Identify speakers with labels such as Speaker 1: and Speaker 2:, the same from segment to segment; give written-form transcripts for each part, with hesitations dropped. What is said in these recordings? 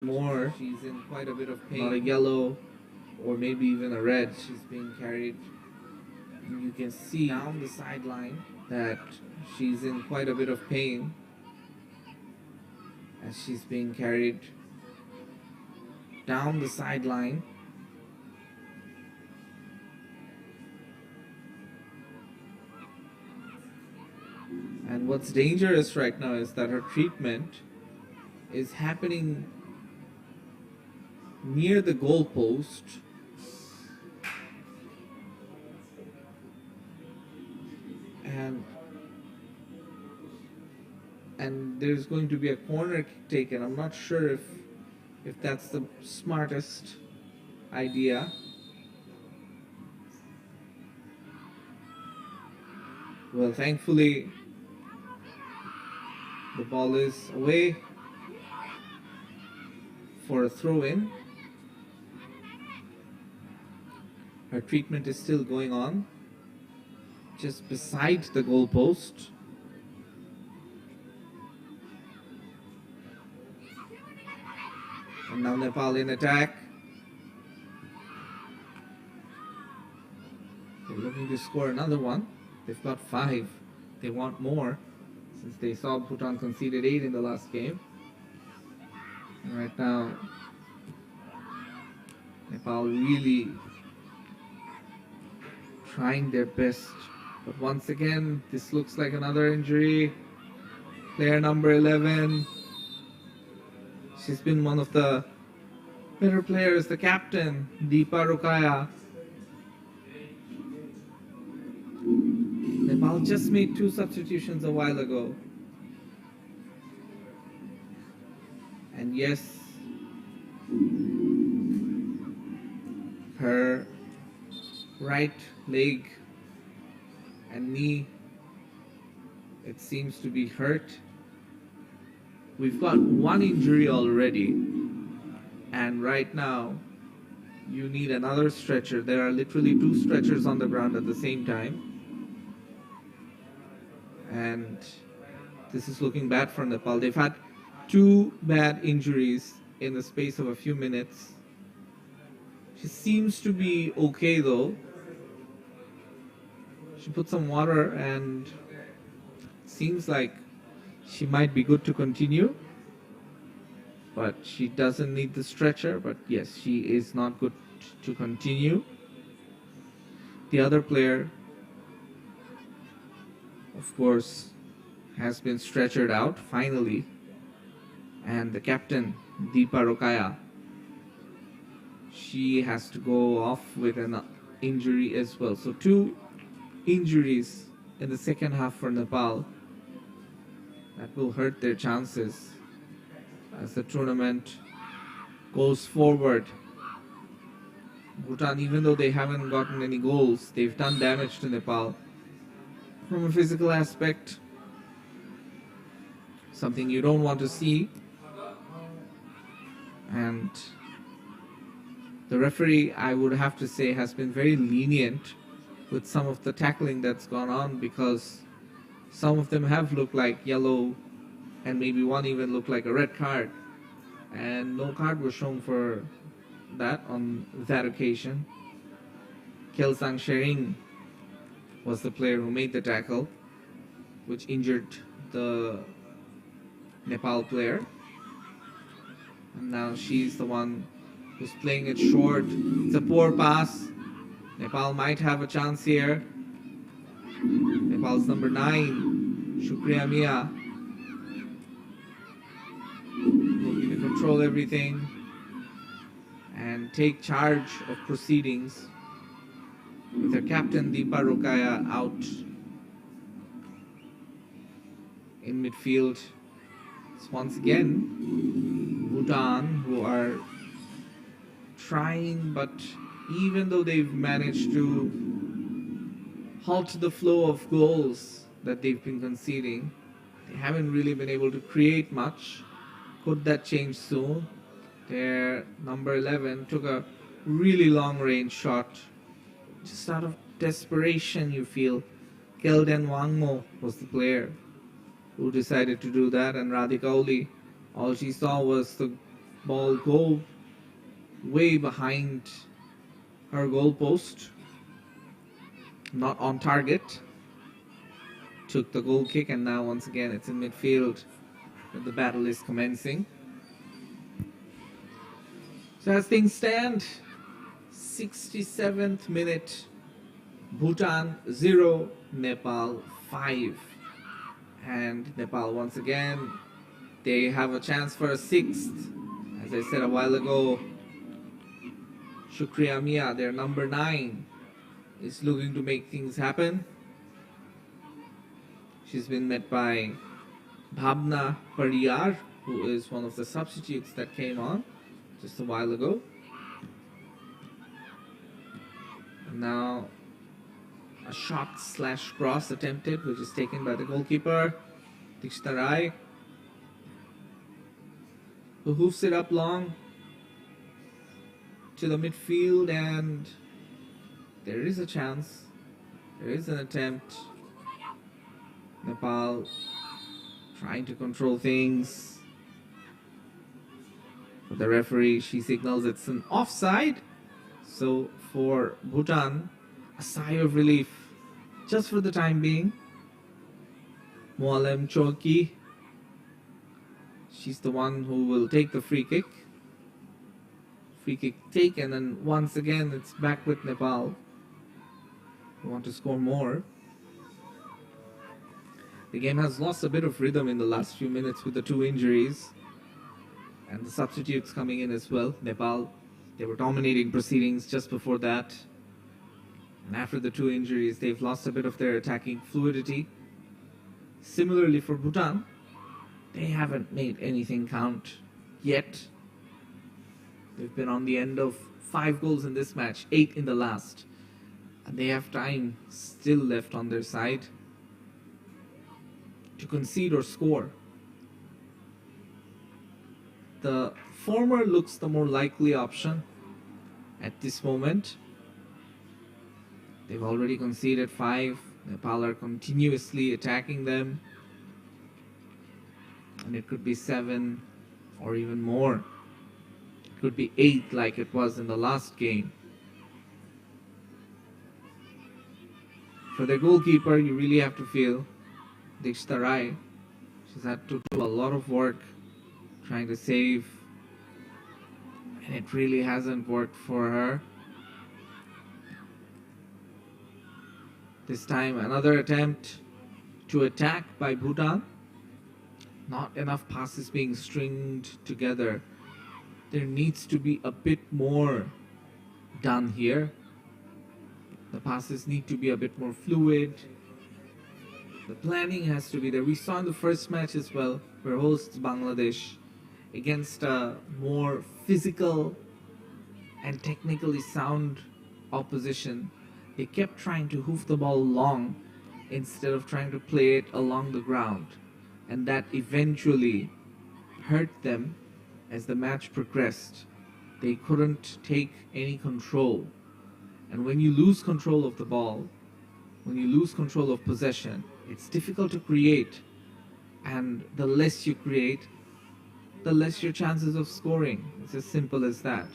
Speaker 1: more. She's in quite a bit of pain. Not a yellow or maybe even a red. She's being carried. You can see down the sideline that she's in quite a bit of pain as she's being carried down the sideline. And what's dangerous right now is that her treatment is happening near the goalpost. And there's going to be a corner taken. I'm not sure if that's the smartest idea. Well, thankfully the ball is away for a throw-in. Her treatment is still going on just beside the goalpost. And now Nepal in attack. They're looking to score another one. They've got 5. They want more since they saw Bhutan conceded 8 in the last game. And right now, Nepal really trying their best. But once again, this looks like another injury. Player number 11. She's been one of the better players, the captain, Deepa Rukaya. Nepal just made 2 substitutions a while ago. And yes, her right leg and knee, it seems to be hurt. We've got 1 injury already, and right now you need another stretcher. There are literally 2 stretchers on the ground at the same time, and this is looking bad for Nepal. They've had 2 bad injuries in the space of a few minutes. She seems to be okay though. She put some water and seems like she might be good to continue. But she doesn't need the stretcher. But yes, she is not good to continue. The other player, of course, has been stretchered out finally. And the captain, Deepa Rokaya, she has to go off with an injury as well. So 2 injuries in the second half for Nepal. That will hurt their chances as the tournament goes forward. Bhutan, even though they haven't gotten any goals, they've done damage to Nepal. From a physical aspect, something you don't want to see. And the referee, I would have to say, has been very lenient with some of the tackling that's gone on, because some of them have looked like yellow and maybe one even looked like a red card, and no card was shown for that on that occasion. Kelsang Shering was the player who made the tackle, which injured the Nepal player. And now she's the one who's playing it short. It's a poor pass. Nepal might have a chance here. Nepal's number 9, Shukriya Mia, looking to control everything and take charge of proceedings with her captain Deepa Rokaya out in midfield. It's once again Bhutan who are trying, but even though they've managed to halt the flow of goals that they've been conceding, they haven't really been able to create much. Could that change soon? Their number 11 took a really long range shot. Just out of desperation, you feel. Kelden Wangmo was the player who decided to do that, and Radhika Oli, all she saw was the ball go way behind her goal post, not on target. Took the goal kick, and now once again it's in midfield when the battle is commencing. So as things stand, 67th minute, Bhutan 0, Nepal 5. And Nepal once again, they have a chance for a 6th. As I said a while ago, Shukriya Mia, their number 9, is looking to make things happen. She's been met by Bhavna Pariyar, who is one of the substitutes that came on just a while ago. And now a shot/cross attempted, which is taken by the goalkeeper, Dikshita Rai, who hoofs it up long to the midfield, and there is a chance. There is an attempt. Nepal trying to control things. But the referee, she signals it's an offside. So for Bhutan, a sigh of relief just for the time being. Mualem Choki, she's the one who will take the free kick. Free kick taken, and once again it's back with Nepal. We want to score more. The game has lost a bit of rhythm in the last few minutes with the 2 injuries and the substitutes coming in as well. Nepal, they were dominating proceedings just before that. And after the 2 injuries, they've lost a bit of their attacking fluidity. Similarly for Bhutan, they haven't made anything count yet. They've been on the end of 5 goals in this match, 8 in the last. And they have time still left on their side to concede or score. The former looks the more likely option at this moment. They've already conceded 5. Nepal are continuously attacking them. And it could be 7 or even more. It could be 8 like it was in the last game. For the goalkeeper, you really have to feel Dikshita Rai. She's had to do a lot of work trying to save, and it really hasn't worked for her. This time another attempt to attack by Bhutan. Not enough passes being stringed together. There needs to be a bit more done here. The passes need to be a bit more fluid. The planning has to be there. We saw in the first match as well, where hosts Bangladesh, against a more physical and technically sound opposition, they kept trying to hoof the ball long instead of trying to play it along the ground. And that eventually hurt them as the match progressed. They couldn't take any control. And when you lose control of the ball, when you lose control of possession, it's difficult to create. And the less you create, the less your chances of scoring. It's as simple as that.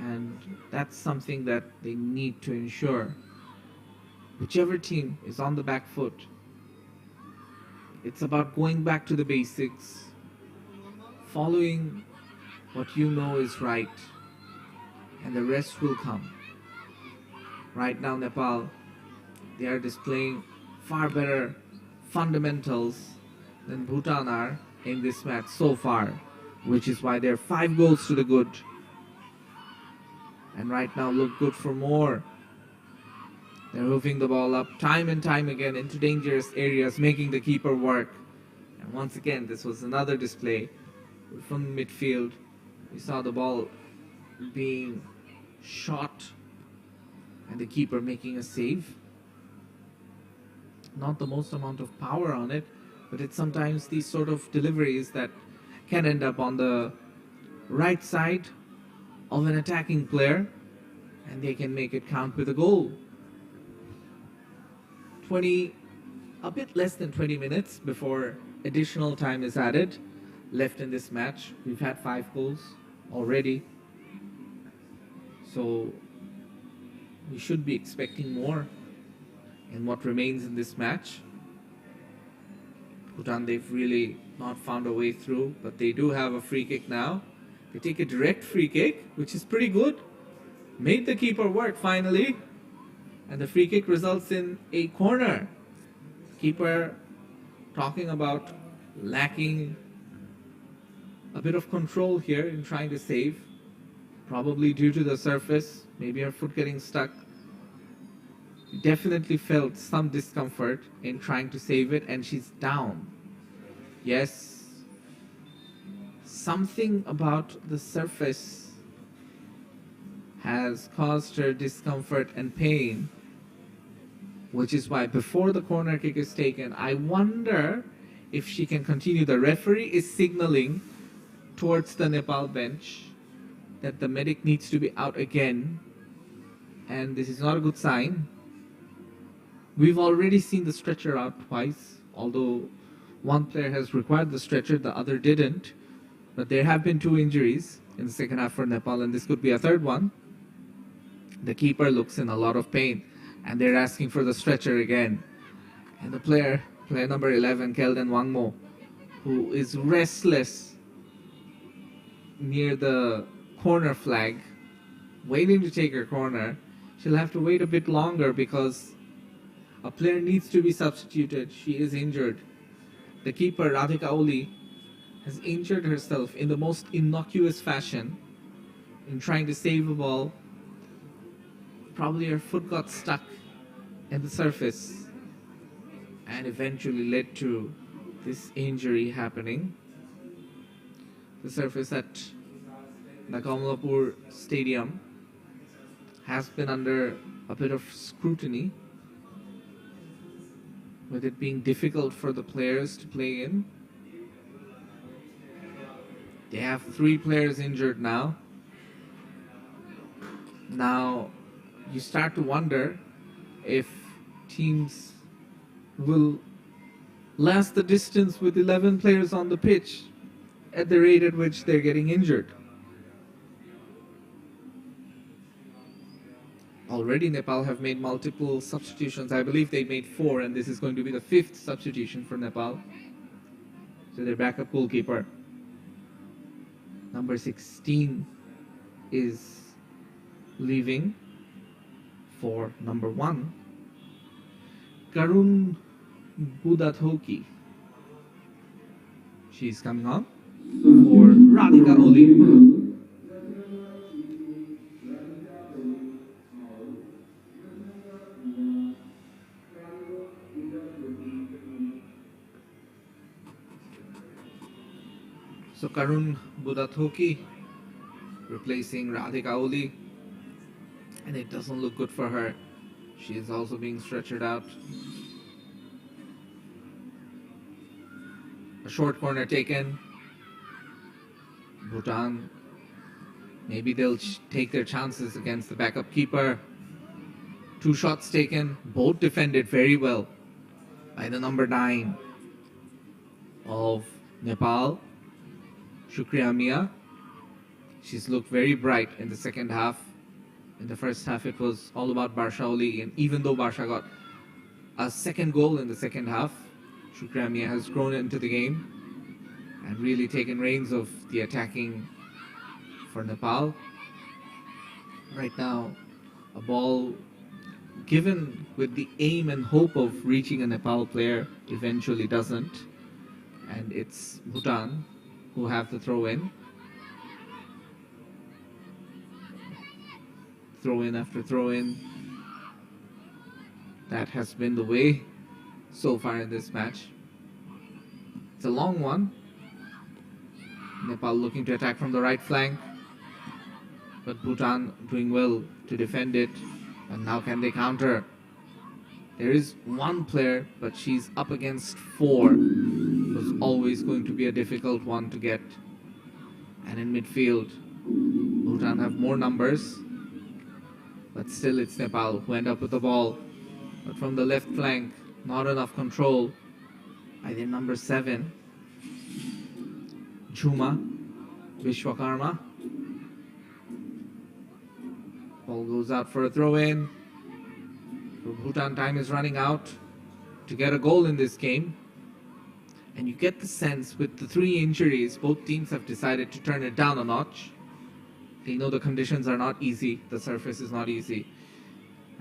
Speaker 1: And that's something that they need to ensure. Whichever team is on the back foot, it's about going back to the basics, following what you know is right, and the rest will come. Right now, Nepal, they are displaying far better fundamentals than Bhutan are in this match so far, which is why they're 5 goals to the good. And right now look good for more. They're hoofing the ball up time and time again into dangerous areas, making the keeper work. And once again, this was another display from midfield. We saw the ball being shot and the keeper making a save. Not the most amount of power on it, but it's sometimes these sort of deliveries that can end up on the right side of an attacking player, and they can make it count with a goal. A bit less than 20 minutes before additional time is added. left in this match. We've had 5 goals already. So we should be expecting more in what remains in this match. Bhutan, they've really not found a way through, but they do have a free kick now. They take a direct free kick, which is pretty good. Made the keeper work finally. And the free kick results in a corner. Keeper talking about lacking a bit of control here in trying to save. Probably due to the surface, maybe her foot getting stuck. Definitely felt some discomfort in trying to save it, and she's down. Yes, something about the surface has caused her discomfort and pain, which is why before the corner kick is taken, I wonder if she can continue. The referee is signaling towards the Nepal bench that the medic needs to be out again, and this is not a good sign. We've already seen the stretcher out twice, although one player has required the stretcher, the other didn't. But there have been 2 injuries in the second half for Nepal, and this could be a third one. The keeper looks in a lot of pain, and they're asking for the stretcher again. And the player number 11, Kelden Wangmo, who is restless near the corner flag, waiting to take her corner. She'll have to wait a bit longer because a player needs to be substituted. She is injured. The keeper, Radhika Oli, has injured herself in the most innocuous fashion in trying to save a ball. Probably her foot got stuck in the surface and eventually led to this injury happening. The surface at the Kamalapur Stadium has been under a bit of scrutiny, with it being difficult for the players to play in. They have 3 players injured now. Now, you start to wonder if teams will last the distance with 11 players on the pitch at the rate at which they're getting injured. Already Nepal have made multiple substitutions. I believe they made 4, and this is going to be the 5th substitution for Nepal. So their backup goalkeeper, number 16, is leaving for number 1, Karun Budathoki. She's coming on for Radhika Oli. So Karun Budathoki replacing Radhika Oli, and it doesn't look good for her. She is also being stretchered out. A short corner taken. Bhutan, maybe they'll take their chances against the backup keeper. 2 shots taken, both defended very well by the number 9 of Nepal, Shukriya Mia. She's looked very bright in the second half. In the first half, it was all about Barsha Oli, and even though Barsha got a second goal in the second half, Shukriya Mia has grown into the game and really taken reins of the attacking for Nepal. Right now, a ball given with the aim and hope of reaching a Nepal player eventually doesn't, and it's Bhutan who have the throw-in. Throw-in after throw-in. That has been the way so far in this match. It's a long one. Nepal looking to attack from the right flank, but Bhutan doing well to defend it. And now can they counter? There is 1 player, but she's up against 4. It was always going to be a difficult one to get. And in midfield, Bhutan have more numbers, but still it's Nepal who end up with the ball. But from the left flank, not enough control by their number 7. Chuma, Vishwakarma. Ball goes out for a throw-in. For Bhutan, time is running out to get a goal in this game. And you get the sense with the 3 injuries, both teams have decided to turn it down a notch. They know the conditions are not easy, the surface is not easy.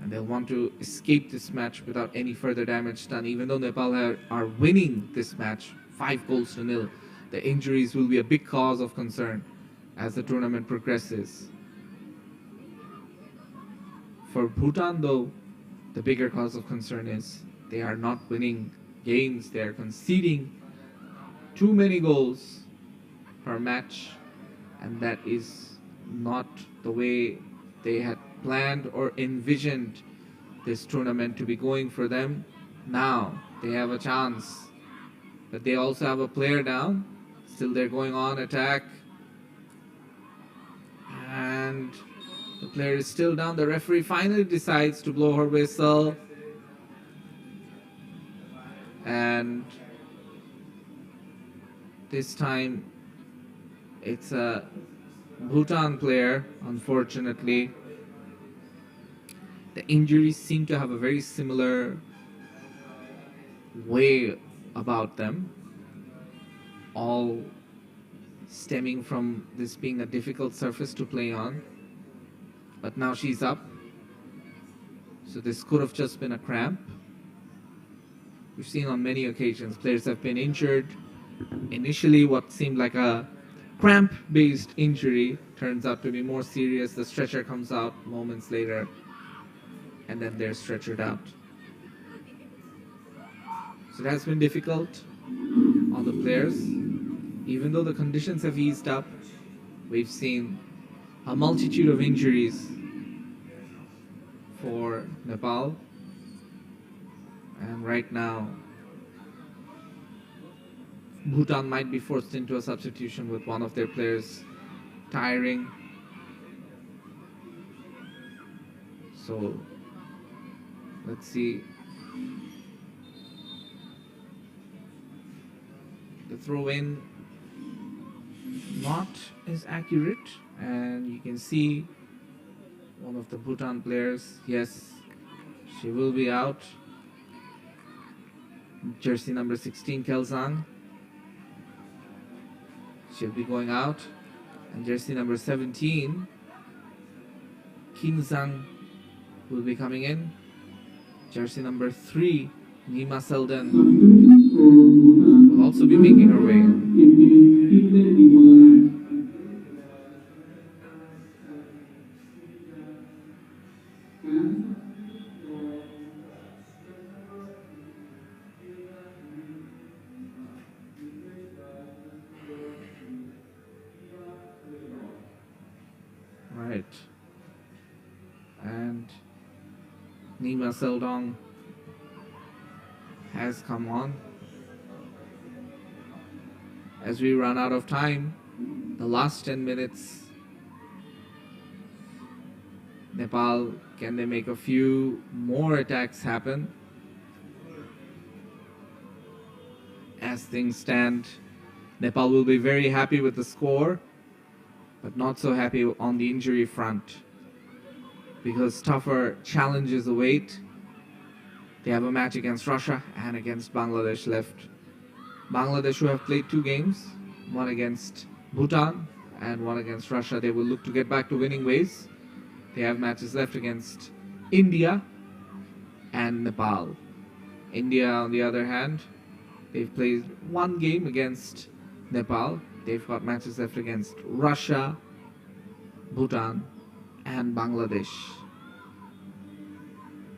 Speaker 1: And they'll want to escape this match without any further damage done. Even though Nepal are winning this match 5-0, the injuries will be a big cause of concern as the tournament progresses. For Bhutan, though, the bigger cause of concern is they are not winning games. They are conceding too many goals per match, and that is not the way they had planned or envisioned this tournament to be going for them. Now they have a chance, but they also have a player down. Still they're going on attack, and the player is still down. The referee finally decides to blow her whistle, and this time it's a Bhutan player, unfortunately. The injuries seem to have a very similar way about them, all stemming from this being a difficult surface to play on. But now she's up, so this could have just been a cramp. We've seen on many occasions players have been injured. Initially what seemed like a cramp-based injury turns out to be more serious. The stretcher comes out moments later, and then they're stretchered out. So it has been difficult on the players. Even though the conditions have eased up, we've seen a multitude of injuries for Nepal. And right now, Bhutan might be forced into a substitution with one of their players tiring. So let's see. The throw-in not as accurate, and you can see one of the Bhutan players, yes, she will be out. Jersey number 16, Kelsang, she'll be going out. And jersey number 17, Kinsang, will be coming in. Jersey number 3, Nima Selden, will also be making her way in. Right. And Nima Seldong has come on. As we run out of time, the last 10 minutes, Nepal, can they make a few more attacks happen? As things stand, Nepal will be very happy with the score, but not so happy on the injury front, because tougher challenges await. They have a match against Russia and against Bangladesh left. Bangladesh, who have played 2 games, one against Bhutan and one against Russia, they will look to get back to winning ways. They have matches left against India and Nepal. India, on the other hand, they've played 1 game against Nepal. They've got matches left against Russia, Bhutan, and Bangladesh.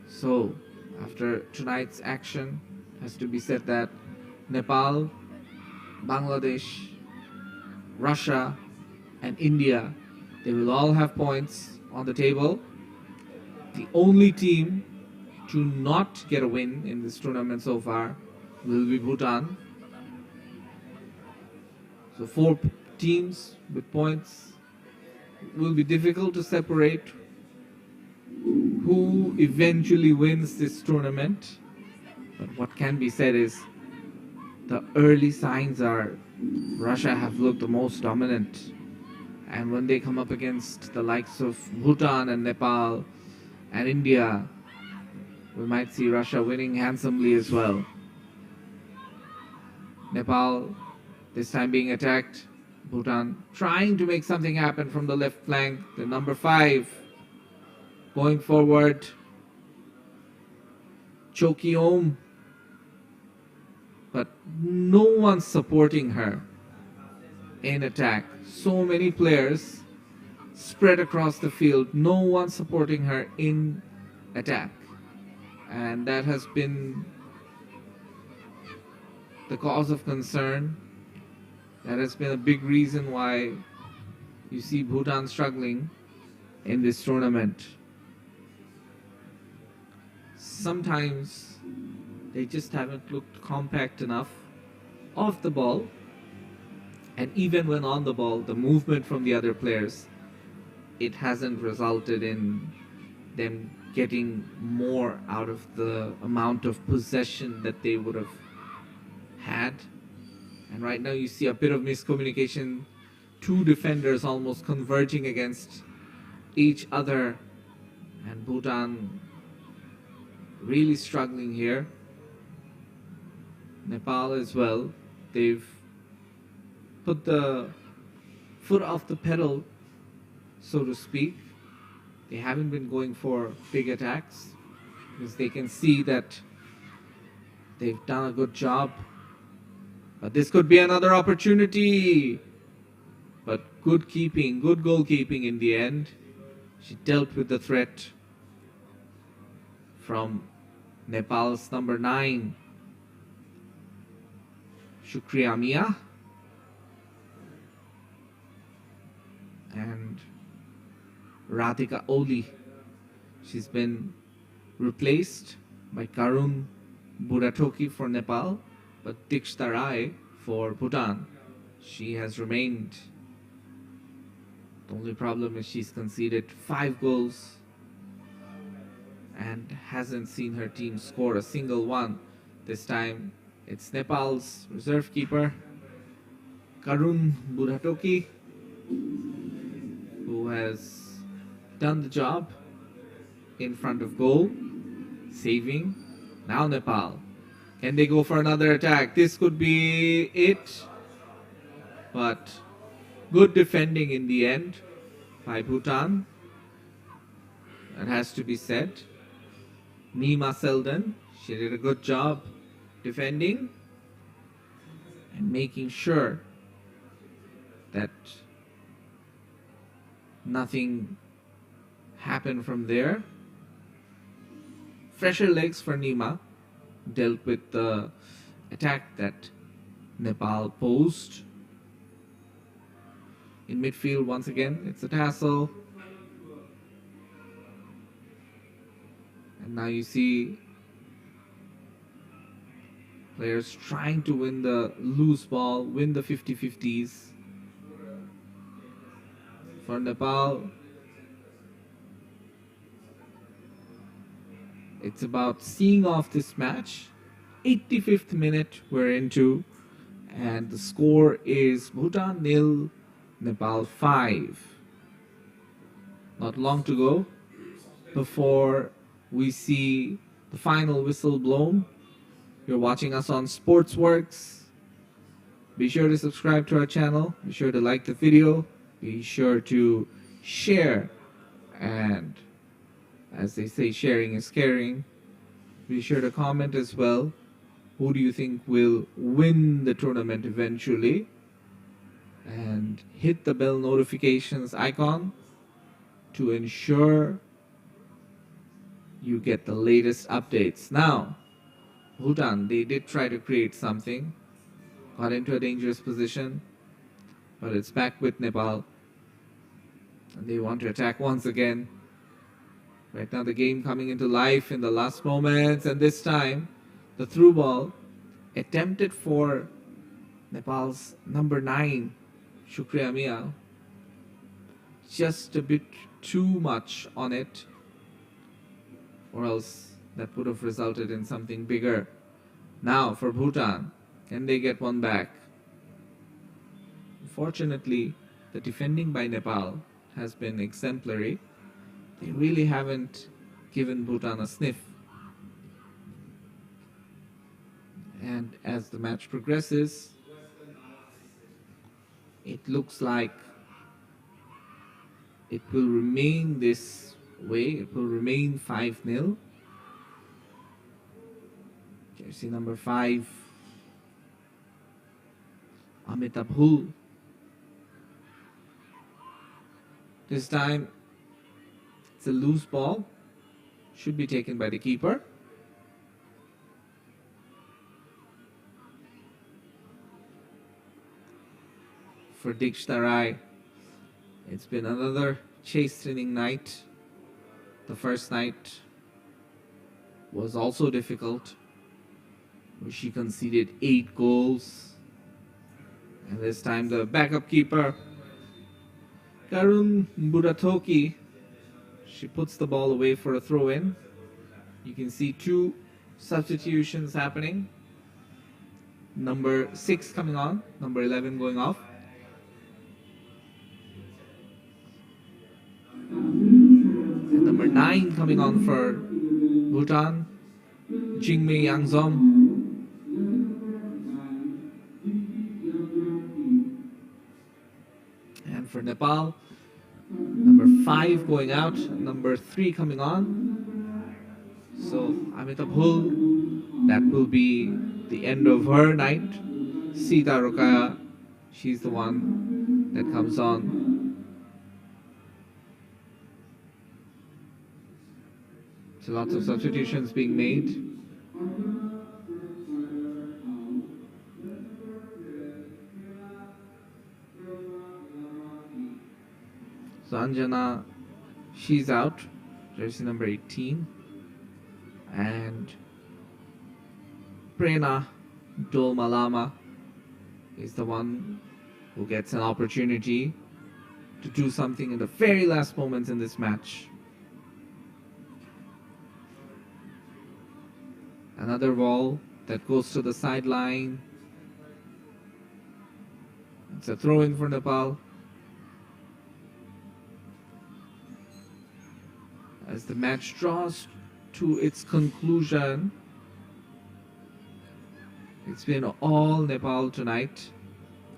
Speaker 1: So, after tonight's action, has to be said that Nepal, Bangladesh, Russia, and India, they will all have points on the table. The only team to not get a win in this tournament so far will be Bhutan. So 4 teams with points. Will be difficult to separate who eventually wins this tournament. But what can be said is the early signs are Russia have looked the most dominant. And when they come up against the likes of Bhutan and Nepal and India, we might see Russia winning handsomely as well. Nepal this time being attacked. Bhutan trying to make something happen from the left flank. The number 5 going forward. Chokyom. But no one supporting her in attack. So many players spread across the field. No one supporting her in attack. And that has been the cause of concern. That has been a big reason why you see Bhutan struggling in this tournament. Sometimes they just haven't looked compact enough off the ball, and even when on the ball, the movement from the other players, it hasn't resulted in them getting more out of the amount of possession that they would have had. And right now you see a bit of miscommunication, 2 defenders almost converging against each other, and Bhutan really struggling here. Nepal as well, they've put the foot off the pedal, so to speak. They haven't been going for big attacks because they can see that they've done a good job. But this could be another opportunity. But good keeping, good goalkeeping in the end. She dealt with the threat from Nepal's number 9, Shukriya Mia. And Radhika Oli. She's been replaced by Karun Buratoki for Nepal, but Dikshita Rai for Bhutan. She has remained. The only problem is she's conceded 5 goals and hasn't seen her team score a single one. This time it's Nepal's reserve keeper, Karun Buratoki, who has done the job in front of goal, saving. Now Nepal. Can they go for another attack? This could be it. But good defending in the end by Bhutan. That has to be said. Nima Selden, she did a good job defending and making sure that nothing happened from there. Fresher legs for Nima, dealt with the attack that Nepal posed. In midfield, once again, it's a tassel. And now you see players trying to win the loose ball, win the 50-50s. For Nepal, it's about seeing off this match. 85th minute we're into, and the score is Bhutan 0, Nepal 5. Not long to go before we see the final whistle blown. You're watching us on Sportsworks. Be sure to subscribe to our channel. Be sure to like the video. Be sure to share, and as they say, sharing is caring. Be sure to comment as well. Who do you think will win the tournament eventually? And hit the bell notifications icon to ensure you get the latest updates. Now, Bhutan, they did try to create something. Got into a dangerous position. But it's back with Nepal. And they want to attack once again. Right now the game coming into life in the last moments. And this time, the through ball attempted for Nepal's number 9, Shukriya Mia. Just a bit too much on it. Or else that would have resulted in something bigger. Now for Bhutan, can they get one back? Unfortunately, the defending by Nepal has been exemplary. They really haven't given Bhutan a sniff. And as the match progresses, it looks like it will remain this way. It will remain 5-0. Jersey number 5, Amitabh. This time, it's a loose ball. Should be taken by the keeper. For Dikshtarai, it's been another chastening night. The first night was also difficult, where she conceded 8 goals. And this time the backup keeper, Karun Buratoki, she puts the ball away for a throw-in. You can see 2 substitutions happening. Number 6 coming on, number 11 going off. And number 9 coming on for Bhutan, Jingmei Yangzom. And for Nepal, number 5 going out, number 3 coming on. So Amitabh, that will be the end of her night. Sita Rokaya, she's the one that comes on. So lots of substitutions being made. So Anjana, she's out, jersey number 18. And Prerna Dolmalama is the one who gets an opportunity to do something in the very last moments in this match. Another ball that goes to the sideline. It's a throw-in for Nepal. As the match draws to its conclusion, it's been all Nepal tonight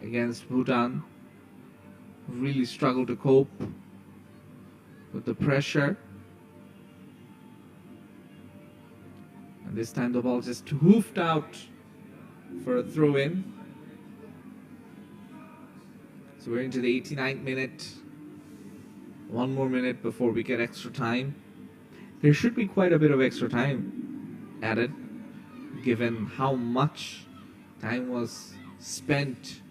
Speaker 1: against Bhutan, who really struggled to cope with the pressure. And this time the ball just hoofed out for a throw-in. So we're into the 89th minute. 1 more minute before we get extra time. There should be quite a bit of extra time added, given how much time was spent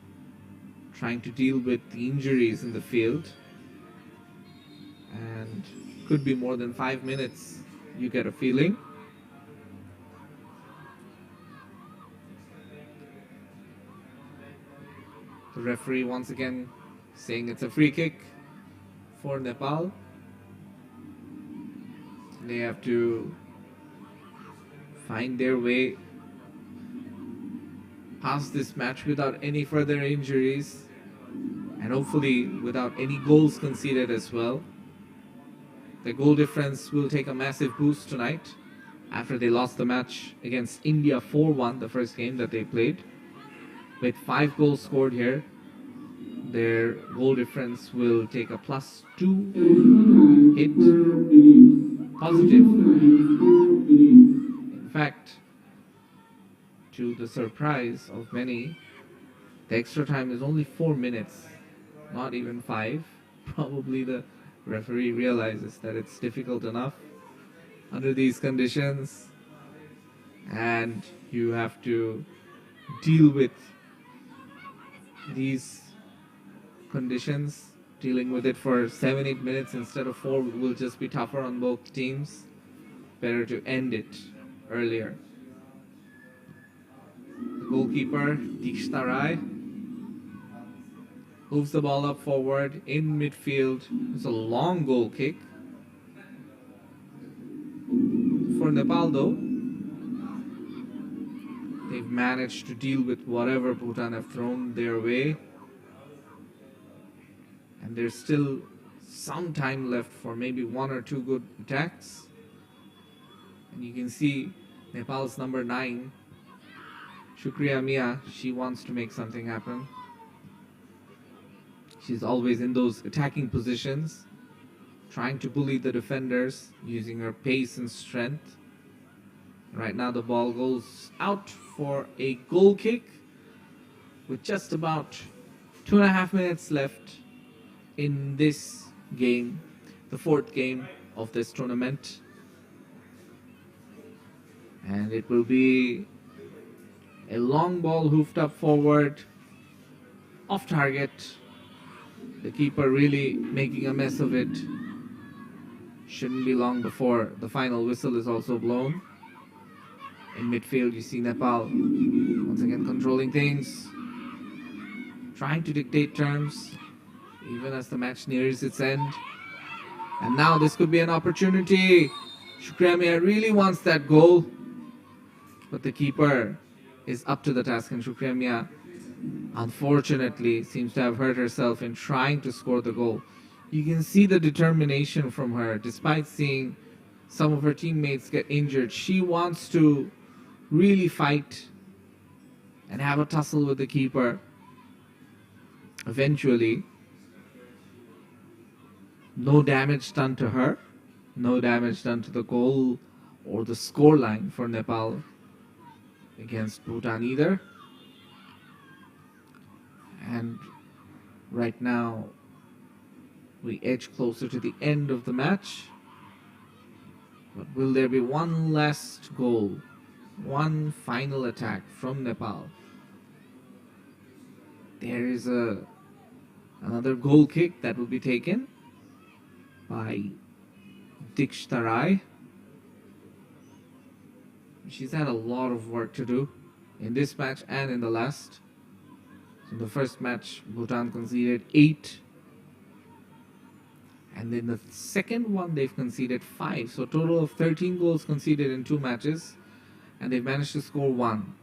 Speaker 1: trying to deal with the injuries in the field. And could be more than 5 minutes, you get a feeling. The referee once again saying it's a free kick for Nepal. They have to find their way past this match without any further injuries, and hopefully without any goals conceded as well. The goal difference will take a massive boost tonight after they lost the match against India 4-1, the first game that they played. With 5 goals scored here, their goal difference will take a +2 hit. Positive. In fact, to the surprise of many, the extra time is only 4 minutes, not even 5. Probably the referee realizes that it's difficult enough under these conditions, and you have to deal with these conditions. Dealing with it for 7-8 minutes instead of 4 will just be tougher on both teams. Better to end it earlier. The goalkeeper, Dikshtarai, moves the ball up forward in midfield. It's a long goal kick. For Nepal though, they've managed to deal with whatever Bhutan have thrown their way. And there's still some time left for maybe one or two good attacks. And you can see Nepal's number 9, Shukriya Mia, she wants to make something happen. She's always in those attacking positions, trying to bully the defenders, using her pace and strength. Right now the ball goes out for a goal kick with just about 2.5 minutes left in this game, the 4th game of this tournament. And it will be a long ball hoofed up forward, off target. The keeper really making a mess of it. Shouldn't be long before the final whistle is also blown. In midfield, you see Nepal once again controlling things, trying to dictate terms, even as the match nears its end. And now this could be an opportunity. Shukriya Mia really wants that goal, but the keeper is up to the task, and Shukriya Mia unfortunately seems to have hurt herself in trying to score the goal. You can see the determination from her. Despite seeing some of her teammates get injured, she wants to really fight and have a tussle with the keeper. Eventually, no damage done to her, no damage done to the goal or the score line for Nepal against Bhutan either. And right now we edge closer to the end of the match. But will there be one last goal, one final attack from Nepal? There is another goal kick that will be taken by Dikshita Rai. She's had a lot of work to do in this match and in the last. In the first match, Bhutan conceded 8. And in the second one, they've conceded 5. So a total of 13 goals conceded in 2 matches. And they've managed to score 1.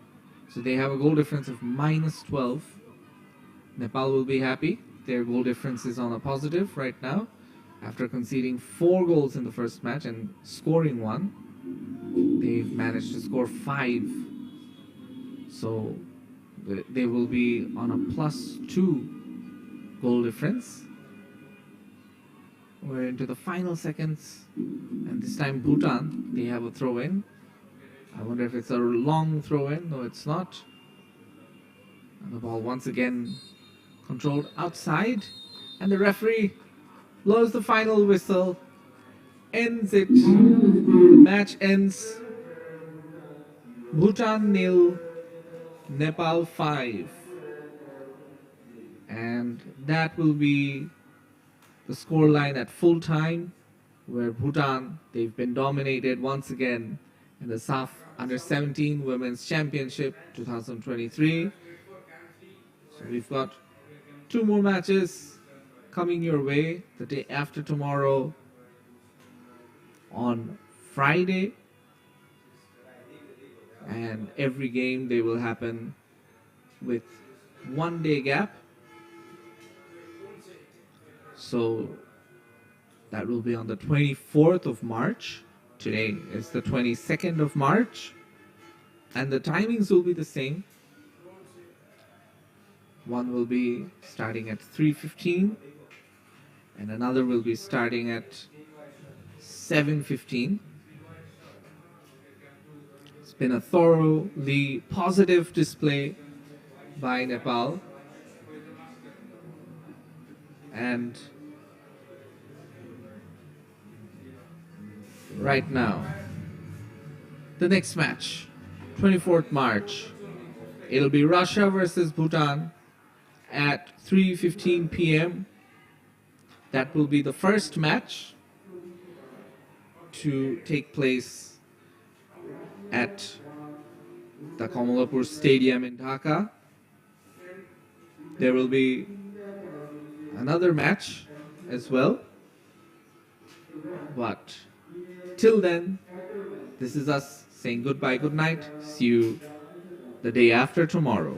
Speaker 1: So they have a goal difference of -12. Nepal will be happy. Their goal difference is on a positive right now, after conceding 4 goals in the first match and scoring 1. They've managed to score 5. So they will be on a +2 goal difference. We're into the final seconds, and this time Bhutan, they have a throw-in. I wonder if it's a long throw-in. No, it's not. And the ball once again controlled outside, and the referee blows the final whistle, ends it. The match ends. Bhutan 0, Nepal 5. And that will be the scoreline at full time, where Bhutan, they've been dominated once again in the SAFF Under-17 Women's Championship 2023. So we've got 2 more matches coming your way the day after tomorrow on Friday. And every game, they will happen with 1 day gap. So that will be on the 24th of March. Today is the 22nd of March. And the timings will be the same. One will be starting at 3:15. And another will be starting at 7:15. It's been a thoroughly positive display by Nepal. And right now, the next match, 24th March, it'll be Russia versus Bhutan at 3:15 p.m. That will be the first match to take place at the Kamalapur Stadium in Dhaka. There will be another match as well. But till then, this is us saying goodbye, good night. See you the day after tomorrow.